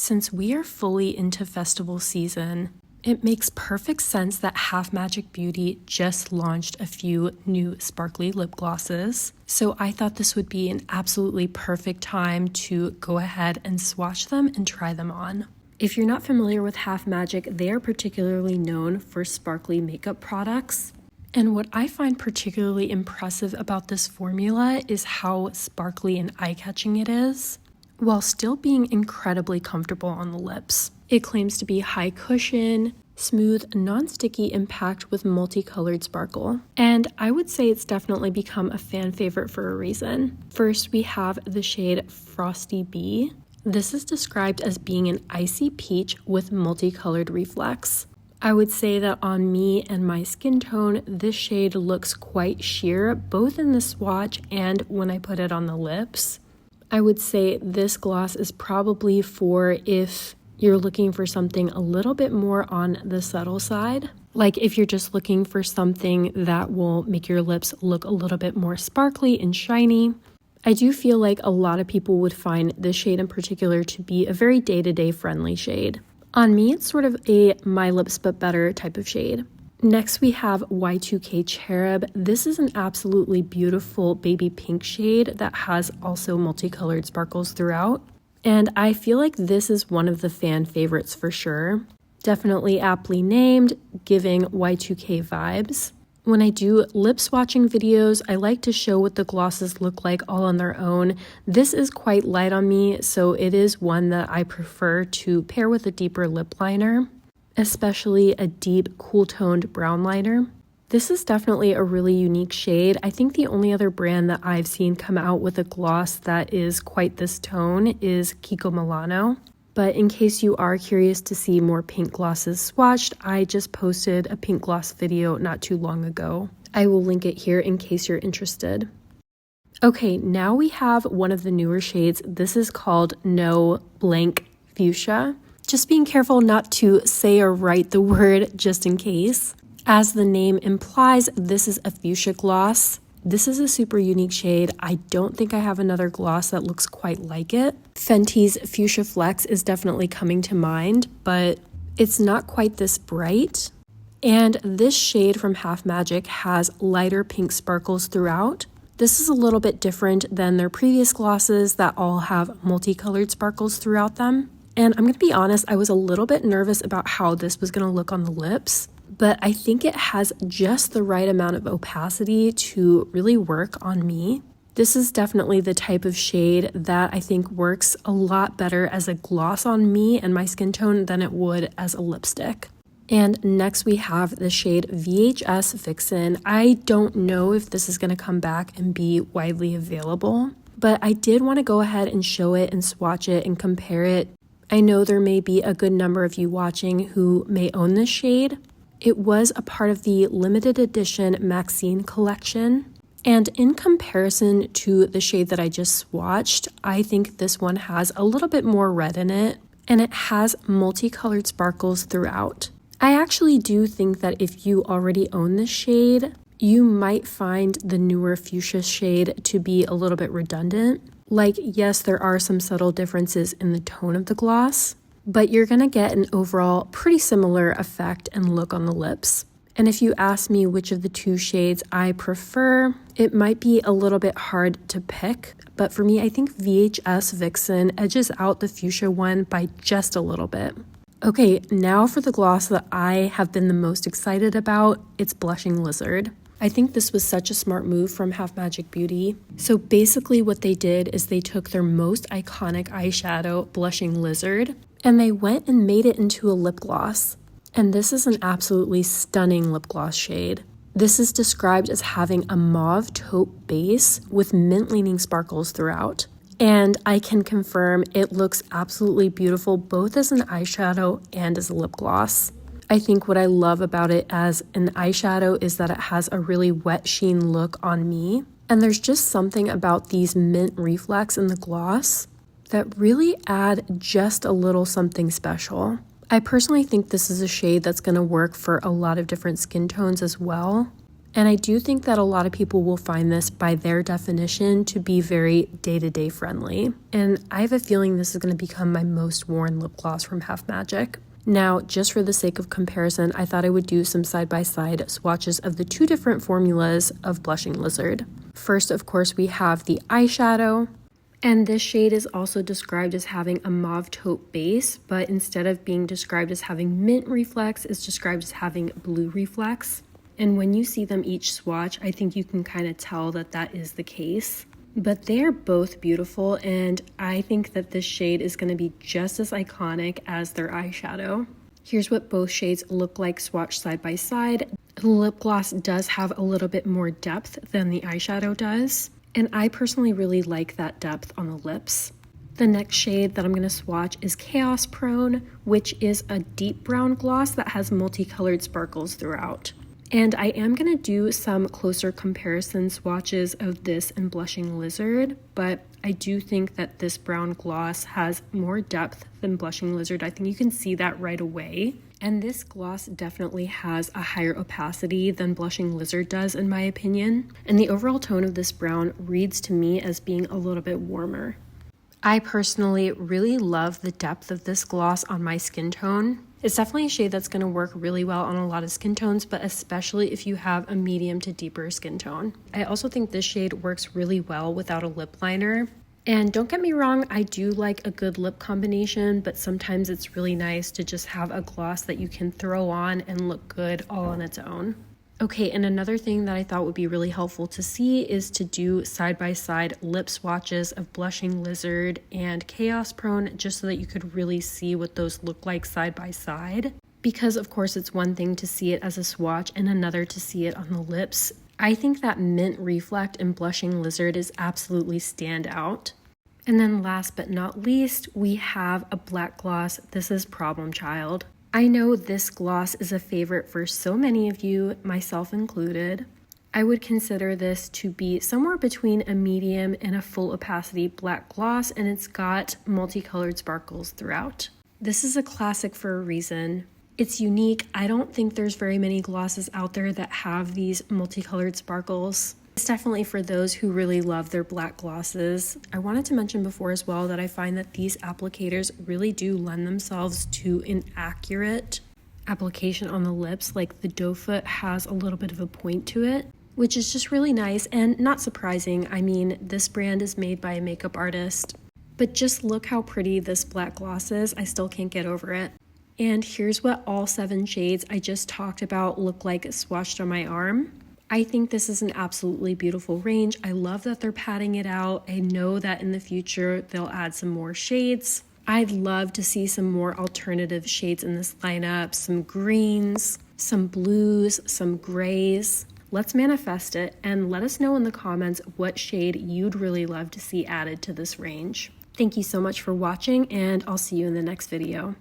Since we are fully into festival season, it makes perfect sense that Half Magic Beauty just launched a few new sparkly lip glosses. So I thought this would be an absolutely perfect time to go ahead and swatch them and try them on. If you're not familiar with Half Magic, they are particularly known for sparkly makeup products. And what I find particularly impressive about this formula is how sparkly and eye-catching it is, while still being incredibly comfortable on the lips. It claims to be high cushion, smooth, non-sticky impact with multicolored sparkle. And I would say it's definitely become a fan favorite for a reason. First, we have the shade Frosty Bee. This is described as being an icy peach with multicolored reflex. I would say that on me and my skin tone, this shade looks quite sheer, both in the swatch and when I put it on the lips. I would say this gloss is probably for if you're looking for something a little bit more on the subtle side. Like if you're just looking for something that will make your lips look a little bit more sparkly and shiny. I do feel like a lot of people would find this shade in particular to be a very day-to-day friendly shade. On me, it's sort of a My Lips But Better type of shade. Next, we have Y2K Cherub. This is an absolutely beautiful baby pink shade that has also multicolored sparkles throughout. And I feel like this is one of the fan favorites for sure. Definitely aptly named, giving Y2K vibes. When I do lip swatching videos, I like to show what the glosses look like all on their own. This is quite light on me, so it is one that I prefer to pair with a deeper lip liner, especially a deep, cool-toned brown liner. This is definitely a really unique shade. I think the only other brand that I've seen come out with a gloss that is quite this tone is Kiko Milano. But in case you are curious to see more pink glosses swatched, I just posted a pink gloss video not too long ago. I will link it here in case you're interested. Okay, now we have one of the newer shades. This is called No Blank Fuchsia. Just being careful not to say or write the word just in case. As the name implies, this is a fuchsia gloss. This is a super unique shade. I don't think I have another gloss that looks quite like it. Fenty's Fuchsia Flex is definitely coming to mind, but it's not quite this bright. And this shade from Half Magic has lighter pink sparkles throughout. This is a little bit different than their previous glosses that all have multicolored sparkles throughout them. And I'm going to be honest, I was a little bit nervous about how this was going to look on the lips, but I think it has just the right amount of opacity to really work on me. This is definitely the type of shade that I think works a lot better as a gloss on me and my skin tone than it would as a lipstick. And next we have the shade VHS Vixen. I don't know if this is going to come back and be widely available, but I did want to go ahead and show it and swatch it and compare it. I know there may be a good number of you watching who may own this shade. It was a part of the limited edition Maxine collection. And in comparison to the shade that I just swatched, I think this one has a little bit more red in it, and it has multicolored sparkles throughout. I actually do think that if you already own this shade, you might find the newer fuchsia shade to be a little bit redundant. Like, yes, there are some subtle differences in the tone of the gloss, but you're gonna get an overall pretty similar effect and look on the lips. And if you ask me which of the two shades I prefer, it might be a little bit hard to pick, but for me, I think VHS Vixen edges out the fuchsia one by just a little bit. Okay, now for the gloss that I have been the most excited about, it's Blushing Lizard. I think this was such a smart move from Half Magic Beauty. So basically what they did is they took their most iconic eyeshadow, Blushing Lizard, and they went and made it into a lip gloss. And this is an absolutely stunning lip gloss shade. This is described as having a mauve taupe base with mint-leaning sparkles throughout. And I can confirm it looks absolutely beautiful both as an eyeshadow and as a lip gloss. I think what I love about it as an eyeshadow is that it has a really wet sheen look on me. And there's just something about these mint reflex in the gloss that really add just a little something special. I personally think this is a shade that's going to work for a lot of different skin tones as well. And I do think that a lot of people will find this, by their definition, to be very day-to-day friendly. And I have a feeling this is going to become my most worn lip gloss from Half Magic. Now, just for the sake of comparison, I thought I would do some side-by-side swatches of the two different formulas of Blushing Lizard. First, of course, we have the eyeshadow. And this shade is also described as having a mauve taupe base, but instead of being described as having mint reflex, it's described as having blue reflex. And when you see them each swatch, I think you can kind of tell that that is the case. But they're both beautiful, and I think that this shade is going to be just as iconic as their eyeshadow. Here's what both shades look like swatched side by side. The lip gloss does have a little bit more depth than the eyeshadow does, and I personally really like that depth on the lips. The next shade that I'm going to swatch is Chaos Prone, which is a deep brown gloss that has multicolored sparkles throughout. And I am going to do some closer comparison swatches of this and Blushing Lizard, but I do think that this brown gloss has more depth than Blushing Lizard. I think you can see that right away. And this gloss definitely has a higher opacity than Blushing Lizard does, in my opinion. And the overall tone of this brown reads to me as being a little bit warmer. I personally really love the depth of this gloss on my skin tone. It's definitely a shade that's going to work really well on a lot of skin tones, but especially if you have a medium to deeper skin tone. I also think this shade works really well without a lip liner. And don't get me wrong, I do like a good lip combination, but sometimes it's really nice to just have a gloss that you can throw on and look good all on its own. Okay, and another thing that I thought would be really helpful to see is to do side-by-side lip swatches of Blushing Lizard and Chaos Prone, just so that you could really see what those look like side by side. Because of course it's one thing to see it as a swatch and another to see it on the lips. I think that Mint Reflect in Blushing Lizard is absolutely standout. And then last but not least, we have a black gloss. This is Problem Child. I know this gloss is a favorite for so many of you, myself included. I would consider this to be somewhere between a medium and a full opacity black gloss, and it's got multicolored sparkles throughout. This is a classic for a reason. It's unique. I don't think there's very many glosses out there that have these multicolored sparkles. It's definitely for those who really love their black glosses. I wanted to mention before as well that I find that these applicators really do lend themselves to an accurate application on the lips. Like the doe foot has a little bit of a point to it, which is just really nice and not surprising. I mean, this brand is made by a makeup artist, but just look how pretty this black gloss is. I still can't get over it. And here's what all 7 shades I just talked about look like swatched on my arm. I think this is an absolutely beautiful range. I love that they're padding it out. I know that in the future they'll add some more shades. I'd love to see some more alternative shades in this lineup, some greens, some blues, some grays. Let's manifest it and let us know in the comments what shade you'd really love to see added to this range. Thank you so much for watching, and I'll see you in the next video.